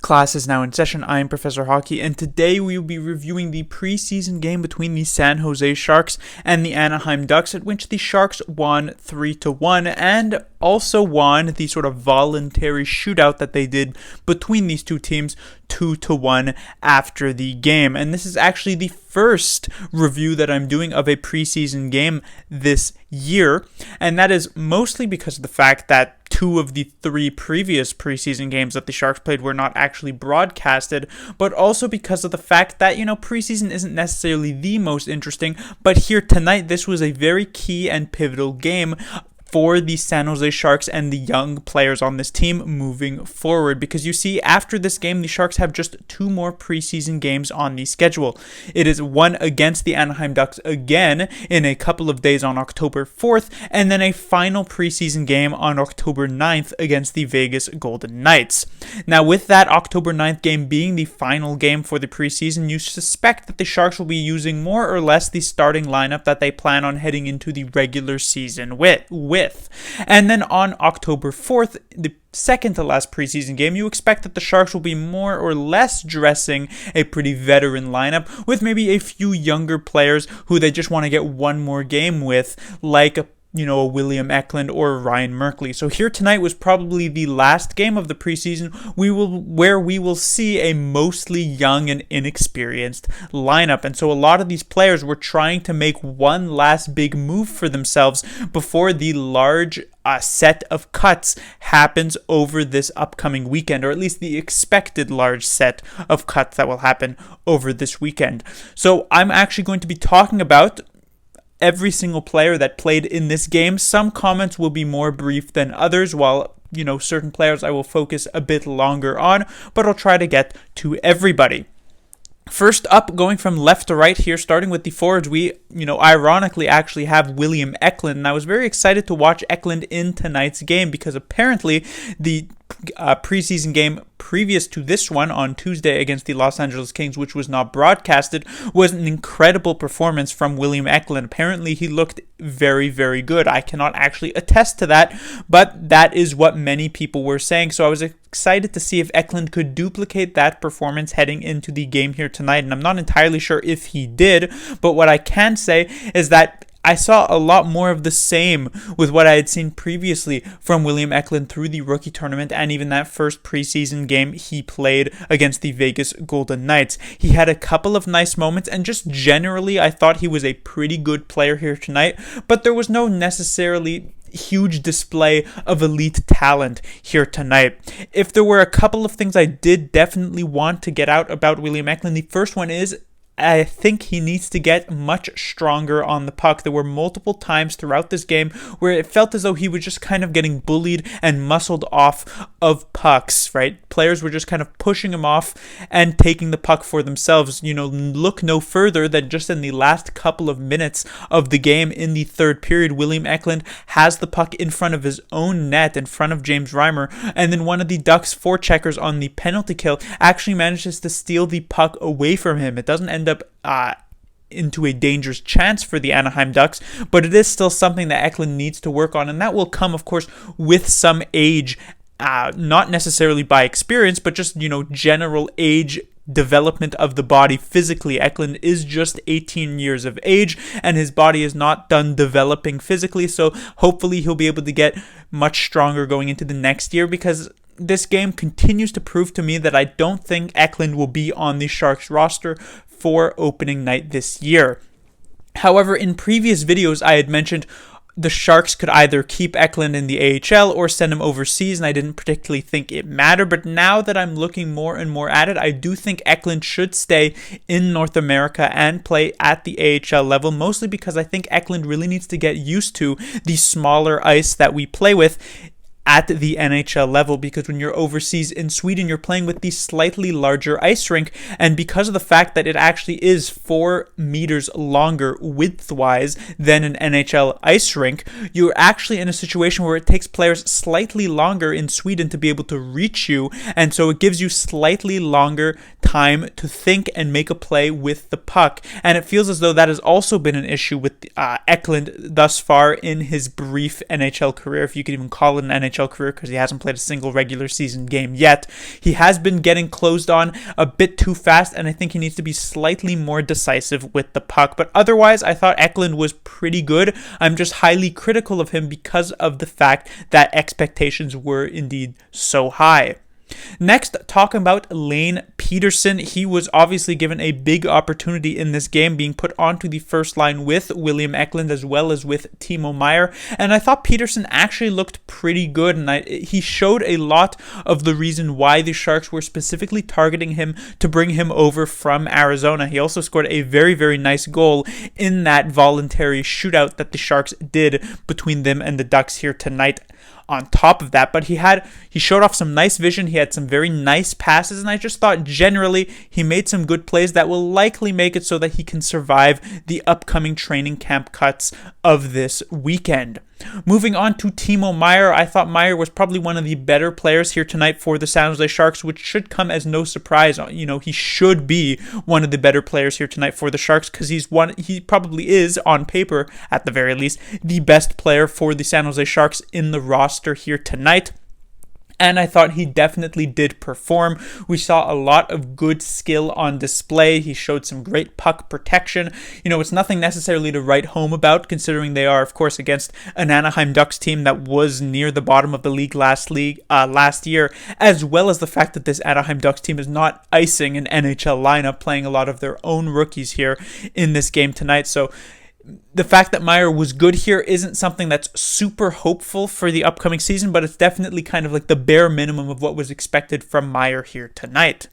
Class is now in session. I am Professor Hockey, and today we will be reviewing the preseason game between the San Jose Sharks and the Anaheim Ducks, at which the Sharks won 3-1, and also won the sort of voluntary shootout that they did between these two teams 2-1 after the game. And this is actually the first review that I'm doing of a preseason game this year, and that is mostly because of the fact that two of the three previous preseason games that the Sharks played were not actually broadcasted, but also because of the fact that, preseason isn't necessarily the most interesting, but here tonight this was a very key and pivotal game for the San Jose Sharks and the young players on this team moving forward, because you see, after this game, the Sharks have just two more preseason games on the schedule. It is one against the Anaheim Ducks again in a couple of days on October 4th, and then a final preseason game on October 9th against the Vegas Golden Knights. Now, with that October 9th game being the final game for the preseason, you suspect that the Sharks will be using more or less the starting lineup that they plan on heading into the regular season with. And then on October 4th, the second to last preseason game, you expect that the Sharks will be more or less dressing a pretty veteran lineup with maybe a few younger players who they just want to get one more game with, like a William Eklund or Ryan Merkley. So here tonight was probably the last game of the preseason where we will see a mostly young and inexperienced lineup. And so a lot of these players were trying to make one last big move for themselves before the large set of cuts happens over this upcoming weekend, or at least the expected large set of cuts that will happen over this weekend. So I'm actually going to be talking about every single player that played in this game. Some comments will be more brief than others, while certain players I will focus a bit longer on, but I'll try to get to everybody. First up, going from left to right here, starting with the forwards, we, ironically actually have William Eklund, and I was very excited to watch Eklund in tonight's game because apparently the preseason game previous to this one on Tuesday against the Los Angeles Kings, which was not broadcasted, was an incredible performance from William Eklund. Apparently he looked very, very good. I cannot actually attest to that, but that is what many people were saying. So I was excited to see if Eklund could duplicate that performance heading into the game here tonight, and I'm not entirely sure if he did, but what I can say is that I saw a lot more of the same with what I had seen previously from William Eklund through the rookie tournament and even that first preseason game he played against the Vegas Golden Knights. He had a couple of nice moments, and just generally I thought he was a pretty good player here tonight, but there was no necessarily huge display of elite talent here tonight. If there were a couple of things I did definitely want to get out about William Eklund, the first one is I think he needs to get much stronger on the puck. There were multiple times throughout this game where it felt as though he was just kind of getting bullied and muscled off of pucks, right? Players were just kind of pushing him off and taking the puck for themselves. Look no further than just in the last couple of minutes of the game in the third period, William Eklund has the puck in front of his own net, in front of James Reimer, and then one of the Ducks forecheckers on the penalty kill actually manages to steal the puck away from him. It doesn't end up into a dangerous chance for the Anaheim Ducks, but it is still something that Eklund needs to work on, and that will come, of course, with some age, not necessarily by experience, but just, general age development of the body physically. Eklund is just 18 years of age, and his body is not done developing physically, so hopefully he'll be able to get much stronger going into the next year, because this game continues to prove to me that I don't think Eklund will be on the Sharks roster for opening night this year. However, in previous videos I had mentioned the Sharks could either keep Eklund in the AHL or send him overseas, and I didn't particularly think it mattered, but now that I'm looking more and more at it, I do think Eklund should stay in North America and play at the AHL level, mostly because I think Eklund really needs to get used to the smaller ice that we play with at the NHL level, because when you're overseas in Sweden, you're playing with the slightly larger ice rink, and because of the fact that it actually is 4 meters longer width-wise than an NHL ice rink, you're actually in a situation where it takes players slightly longer in Sweden to be able to reach you, and so it gives you slightly longer time to think and make a play with the puck, and it feels as though that has also been an issue with Eklund thus far in his brief NHL career, if you could even call it an NHL NHL career because he hasn't played a single regular season game yet. He has been getting closed on a bit too fast, and I think he needs to be slightly more decisive with the puck. But otherwise, I thought Eklund was pretty good. I'm just highly critical of him because of the fact that expectations were indeed so high. Next, talking about Lane Peterson. He was obviously given a big opportunity in this game, being put onto the first line with William Eklund as well as with Teemo Meyer, and I thought Peterson actually looked pretty good, and he showed a lot of the reason why the Sharks were specifically targeting him to bring him over from Arizona. He also scored a very, very nice goal in that voluntary shootout that the Sharks did between them and the Ducks here tonight. On top of that, but he showed off some nice vision. He had some very nice passes, and I just thought generally he made some good plays that will likely make it so that he can survive the upcoming training camp cuts of this weekend. Moving on to Teemo Meyer, I thought Meyer was probably one of the better players here tonight for the San Jose Sharks, which should come as no surprise. He should be one of the better players here tonight for the Sharks because he probably is, on paper at the very least, the best player for the San Jose Sharks in the roster here tonight. And I thought he definitely did perform. We saw a lot of good skill on display. He showed some great puck protection. It's nothing necessarily to write home about, considering they are, of course, against an Anaheim Ducks team that was near the bottom of the league last year, as well as the fact that this Anaheim Ducks team is not icing an NHL lineup, playing a lot of their own rookies here in this game tonight. So the fact that Meyer was good here isn't something that's super hopeful for the upcoming season, but it's definitely kind of like the bare minimum of what was expected from Meyer here tonight.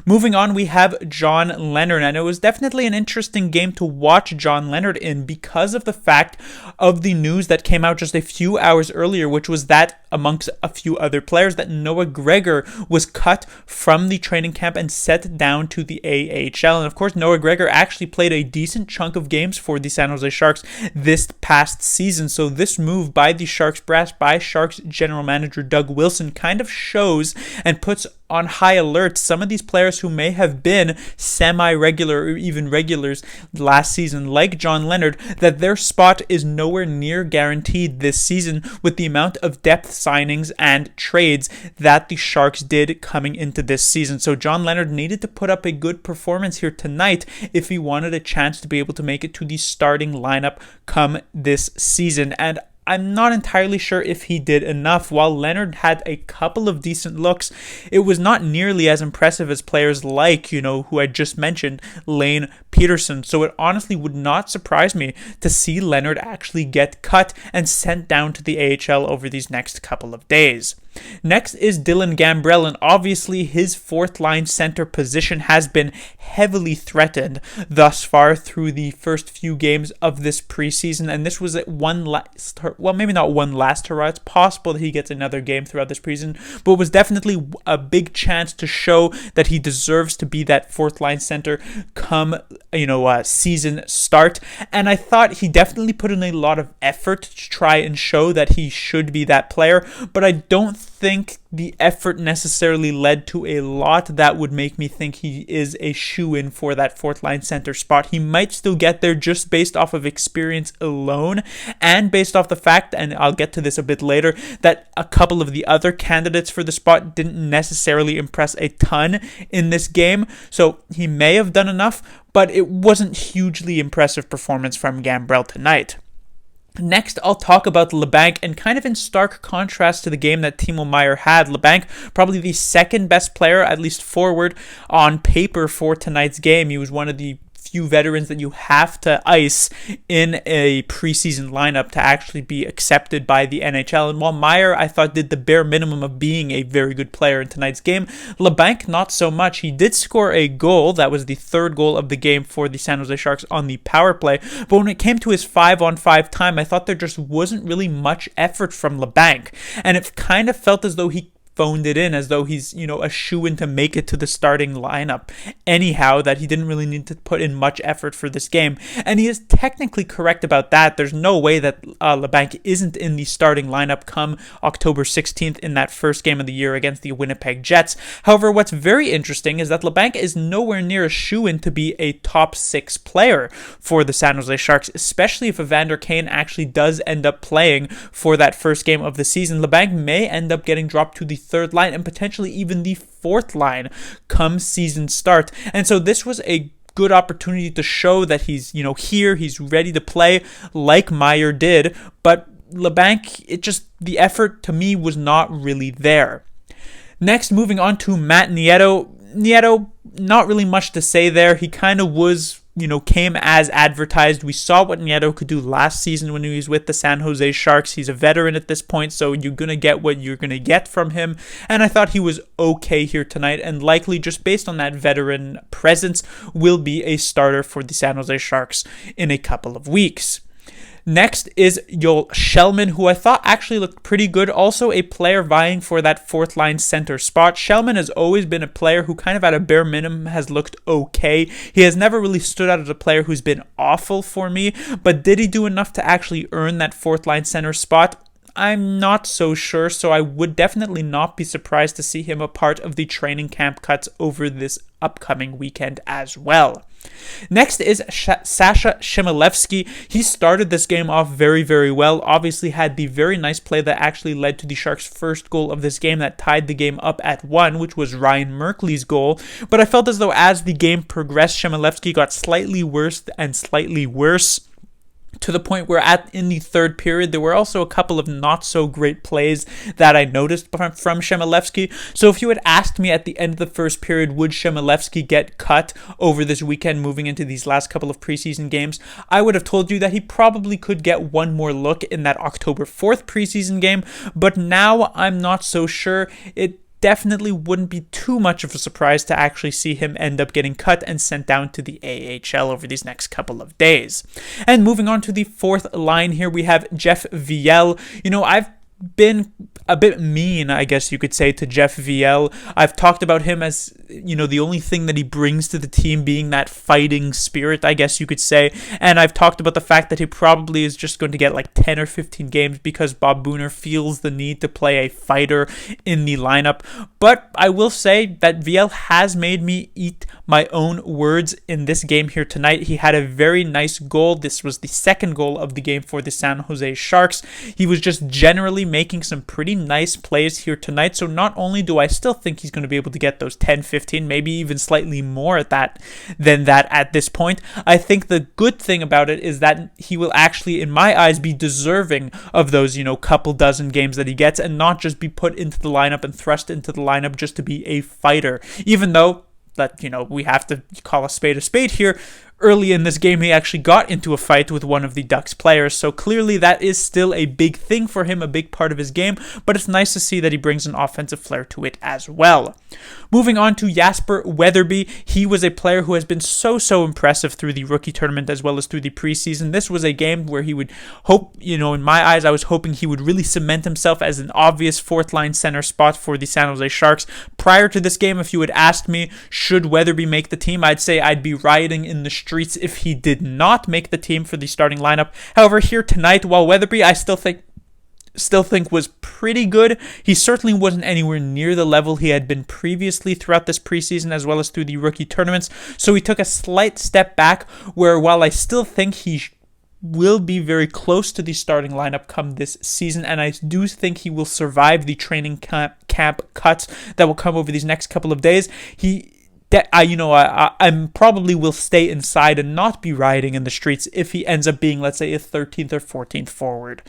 Moving on, we have John Leonard, and it was definitely an interesting game to watch John Leonard in because of the fact of the news that came out just a few hours earlier, which was that, amongst a few other players, that Noah Gregor was cut from the training camp and set down to the AHL. And of course, Noah Gregor actually played a decent chunk of games for the San Jose Sharks this past season. So this move by the Sharks brass, by Sharks general manager Doug Wilson, kind of shows and puts on high alert some of these players who may have been semi-regular or even regulars last season, like John Leonard, that their spot is nowhere near guaranteed this season with the amount of depth signings and trades that the Sharks did coming into this season. So John Leonard needed to put up a good performance here tonight if he wanted a chance to be able to make it to the starting lineup come this season. And I'm not entirely sure if he did enough. While Leonard had a couple of decent looks, it was not nearly as impressive as players like, who I just mentioned, Lane Peterson. So it honestly would not surprise me to see Leonard actually get cut and sent down to the AHL over these next couple of days. Next is Dylan Gambrell, and obviously his fourth line center position has been heavily threatened thus far through the first few games of this preseason, and this was maybe not one last hurrah. It's possible that he gets another game throughout this preseason, but it was definitely a big chance to show that he deserves to be that fourth line center come season start. And I thought he definitely put in a lot of effort to try and show that he should be that player, but I don't think the effort necessarily led to a lot that would make me think he is a shoo-in for that fourth line center spot. He might still get there just based off of experience alone and based off the fact, and I'll get to this a bit later, that a couple of the other candidates for the spot didn't necessarily impress a ton in this game. So he may have done enough, but it wasn't hugely impressive performance from Gambrell tonight. Next, I'll talk about LeBanc, and kind of in stark contrast to the game that Teemo Meyer had, LeBanc, probably the second best player, at least forward, on paper for tonight's game. He was one of the few veterans that you have to ice in a preseason lineup to actually be accepted by the NHL. And while Meyer, I thought, did the bare minimum of being a very good player in tonight's game, LeBanc not so much. He did score a goal. That was the third goal of the game for the San Jose Sharks on the power play. But when it came to his 5-on-5 time, I thought there just wasn't really much effort from LeBanc. And it kind of felt as though he phoned it in as though he's, a shoo-in to make it to the starting lineup anyhow, that he didn't really need to put in much effort for this game. And he is technically correct about that. There's no way that Labanc isn't in the starting lineup come October 16th in that first game of the year against the Winnipeg Jets. However, what's very interesting is that Labanc is nowhere near a shoo-in to be a top 6 player for the San Jose Sharks, especially if Evander Kane actually does end up playing for that first game of the season. Labanc may end up getting dropped to the third line and potentially even the fourth line come season start. And so this was a good opportunity to show that he's, here, he's ready to play like Meyer did, but Labanc, the effort to me was not really there. Next, moving on to Matt Nieto. Nieto, not really much to say there. He kind of was, came as advertised. We saw what Nieto could do last season when he was with the San Jose Sharks. He's a veteran at this point, so you're going to get what you're going to get from him. And I thought he was okay here tonight, and likely just based on that veteran presence will be a starter for the San Jose Sharks in a couple of weeks. Next is Yol Shellman, who I thought actually looked pretty good. Also a player vying for that fourth line center spot. Shellman has always been a player who kind of at a bare minimum has looked okay. He has never really stood out as a player who's been awful for me, but did he do enough to actually earn that fourth line center spot? I'm not so sure, so I would definitely not be surprised to see him a part of the training camp cuts over this upcoming weekend as well. Next is Sasha Shimalevsky. He started this game off very, very well. Obviously had the very nice play that actually led to the Sharks' first goal of this game that tied the game up at 1, which was Ryan Merkley's goal. But I felt as though as the game progressed, Shimalevsky got slightly worse and slightly worse, to the point where in the third period, there were also a couple of not so great plays that I noticed from Shimalevsky. So if you had asked me at the end of the first period, would Shimalevsky get cut over this weekend moving into these last couple of preseason games, I would have told you that he probably could get one more look in that October 4th preseason game. But now I'm not so sure. It definitely wouldn't be too much of a surprise to actually see him end up getting cut and sent down to the AHL over these next couple of days. And moving on to the fourth line here, we have Jeff Viel. I've been a bit mean, I guess you could say, to Jeff Viel. I've talked about him as, the only thing that he brings to the team being that fighting spirit, I guess you could say. And I've talked about the fact that he probably is just going to get like 10 or 15 games because Bob Booner feels the need to play a fighter in the lineup. But I will say that Viel has made me eat my own words in this game here tonight. He had a very nice goal. This was the second goal of the game for the San Jose Sharks. He was just generally making some pretty nice plays here tonight. So not only do I still think he's going to be able to get those 10, 15, maybe even slightly more than that at this point, I think the good thing about it is that he will actually, in my eyes, be deserving of those, couple dozen games that he gets and not just be put into the lineup and thrust into the lineup just to be a fighter. Even though that, we have to call a spade here. Early in this game, he actually got into a fight with one of the Ducks players, so clearly that is still a big thing for him, a big part of his game, but it's nice to see that he brings an offensive flair to it as well. Moving on to Jasper Weatherby, he was a player who has been so impressive through the rookie tournament as well as through the preseason. This was a game where he would hope, in my eyes, I was hoping he would really cement himself as an obvious fourth line center spot for the San Jose Sharks. Prior to this game, if you had asked me, should Weatherby make the team, I'd say I'd be rioting in the streets if he did not make the team for the starting lineup. However, here tonight, while Weatherby I still think was pretty good, he certainly wasn't anywhere near the level he had been previously throughout this preseason as well as through the rookie tournaments. So he took a slight step back, where while I still think he will be very close to the starting lineup come this season, and I do think he will survive the training camp cuts that will come over these next couple of days, I probably will stay inside and not be rioting in the streets if he ends up being, let's say, a 13th or 14th forward.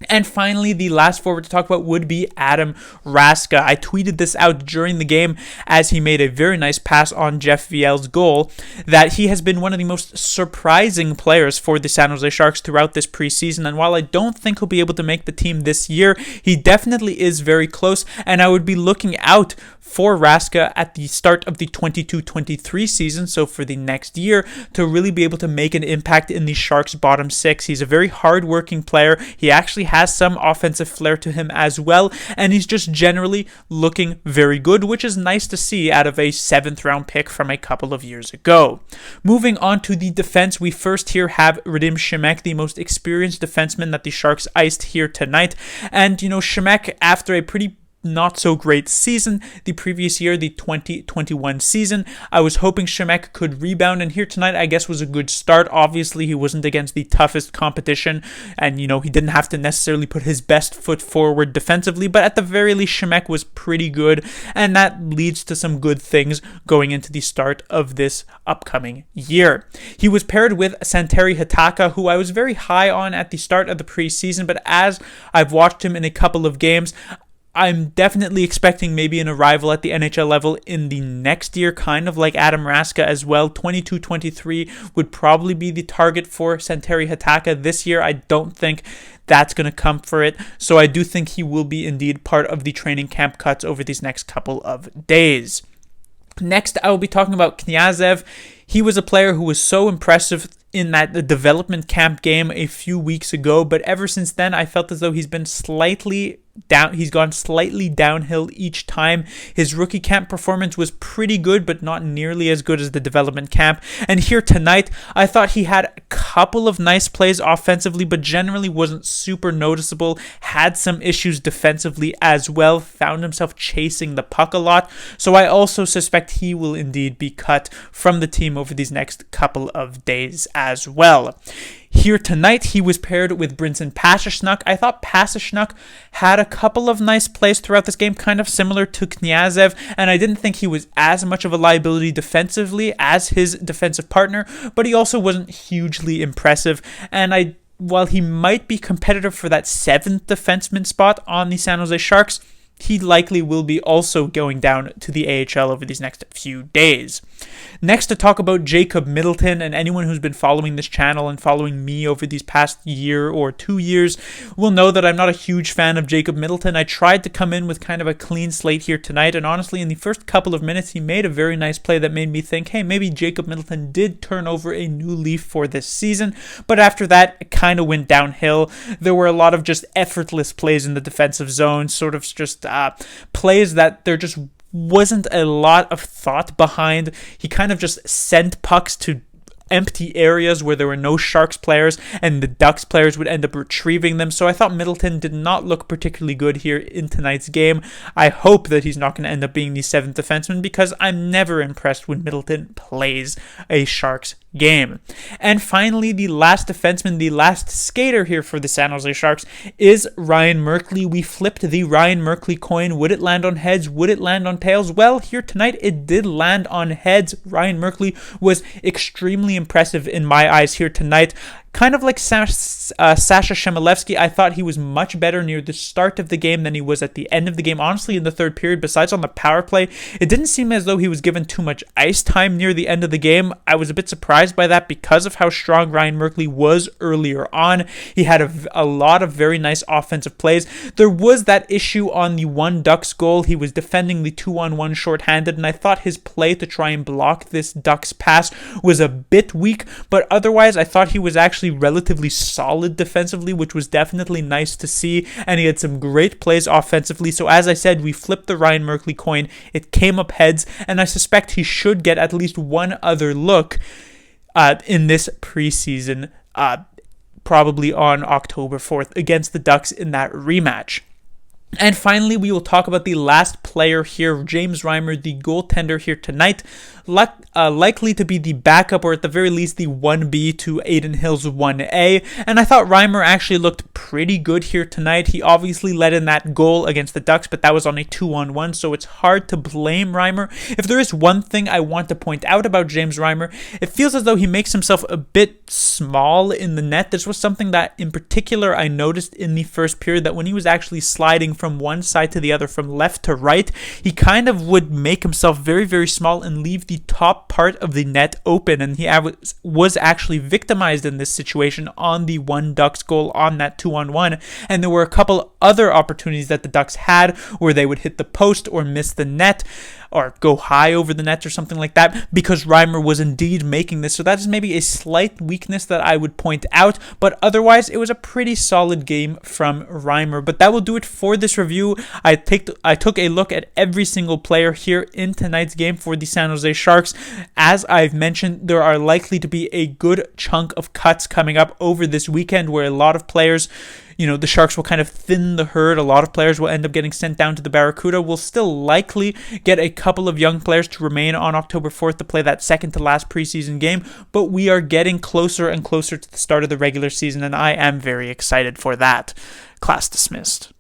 And finally, the last forward to talk about would be Adam Raska. I tweeted this out during the game as he made a very nice pass on Jeff Viel's goal, that he has been one of the most surprising players for the San Jose Sharks throughout this preseason. And while I don't think he'll be able to make the team this year, he definitely is very close. And I would be looking out for Raska at the start of the 22-23 season, so for the next year, to really be able to make an impact in the Sharks' bottom six. He's a very hard-working player. He actually actually has some offensive flair to him as well, and he's just generally looking very good, which is nice to see out of a 7th round pick from a couple of years ago. Moving on to the defense, we first here have Radim Shemek, the most experienced defenseman that the Sharks iced here tonight. And, Shemek, after a pretty not so great season the previous year, the 2021 season, I was hoping Shemek could rebound, and here tonight I guess was a good start. Obviously he wasn't against the toughest competition, and he didn't have to necessarily put his best foot forward defensively, but at the very least Shemek was pretty good, and that leads to some good things going into the start of this upcoming year. He was paired with Santeri Hataka, who I was very high on at the start of the preseason, but as I've watched him in a couple of games, I'm definitely expecting maybe an arrival at the NHL level in the next year, kind of like Adam Raska as well. 22-23 would probably be the target for Santeri Hataka this year. I don't think that's going to come for it, so I do think he will be indeed part of the training camp cuts over these next couple of days. Next, I will be talking about Kanyasev. He was a player who was so impressive in the development camp game a few weeks ago, but ever since then, I felt as though he's been slightly down. He's gone slightly downhill each time. His rookie camp performance was pretty good, but not nearly as good as the development camp. And here tonight, I thought he had a couple of nice plays offensively, but generally wasn't super noticeable. Had some issues defensively as well. Found himself chasing the puck a lot. So I also suspect he will indeed be cut from the team over these next couple of days as well. Here tonight, he was paired with Brinson Pasichnuk. I thought Pasichnuk had a couple of nice plays throughout this game, kind of similar to Kanyasev, and I didn't think he was as much of a liability defensively as his defensive partner, but he also wasn't hugely impressive, and while he might be competitive for that 7th defenseman spot on the San Jose Sharks, he likely will be also going down to the AHL over these next few days. Next, to talk about Jacob Middleton, and anyone who's been following this channel and following me over these past year or 2 years will know that I'm not a huge fan of Jacob Middleton. I tried to come in with kind of a clean slate here tonight, and honestly, in the first couple of minutes, he made a very nice play that made me think, hey, maybe Jacob Middleton did turn over a new leaf for this season, but after that, it kind of went downhill. There were a lot of just effortless plays in the defensive zone, sort of just plays that there just wasn't a lot of thought behind. He kind of just sent pucks to empty areas where there were no Sharks players, and the Ducks players would end up retrieving them. So I thought Middleton did not look particularly good here in tonight's game. I hope that he's not going to end up being the 7th defenseman, because I'm never impressed when Middleton plays a Sharks game. And finally, the last defenseman, the last skater here for the San Jose Sharks is Ryan Merkley. We flipped the Ryan Merkley coin. Would it land on heads? Would it land on tails? Well, here tonight it did land on heads. Ryan Merkley was extremely impressive in my eyes here tonight. Kind of like Sasha Shimalevsky, I thought he was much better near the start of the game than he was at the end of the game. Honestly, in the third period, besides on the power play, it didn't seem as though he was given too much ice time near the end of the game. I was a bit surprised by that because of how strong Ryan Merkley was earlier on. He had a lot of very nice offensive plays. There was that issue on the 1 Ducks goal. He was defending the 2-on-1 shorthanded, and I thought his play to try and block this Ducks pass was a bit weak, but otherwise I thought he was actually relatively solid defensively, which was definitely nice to see, and he had some great plays offensively. So as I said, we flipped the Ryan Merkley coin. It came up heads, and I suspect he should get at least one other look in this preseason, probably on October 4th against the Ducks in that rematch. And finally, we will talk about the last player here, James Reimer, the goaltender here tonight, likely to be the backup, or at the very least the 1B to Aiden Hill's 1A. And I thought Reimer actually looked pretty good here tonight. He obviously let in that goal against the Ducks, but that was on a 2-on-1, so it's hard to blame Reimer. If there is one thing I want to point out about James Reimer, it feels as though he makes himself a bit small in the net. This was something that in particular I noticed in the first period, that when he was actually sliding from from one side to the other, from left to right, he kind of would make himself very, very small and leave the top part of the net open. And he was actually victimized in this situation on the one Ducks goal on that 2-on-1. And there were a couple other opportunities that the Ducks had where they would hit the post or miss the net or go high over the net or something like that, because Reimer was indeed making this. So that is maybe a slight weakness that I would point out, but otherwise it was a pretty solid game from Reimer. But that will do it for this review. I took a look at every single player here in tonight's game for the San Jose Sharks. As I've mentioned, there are likely to be a good chunk of cuts coming up over this weekend where a lot of players, the Sharks will kind of thin the herd. A lot of players will end up getting sent down to the Barracuda. We'll still likely get a couple of young players to remain on October 4th to play that second to last preseason game, but we are getting closer and closer to the start of the regular season, and I am very excited for that. Class dismissed.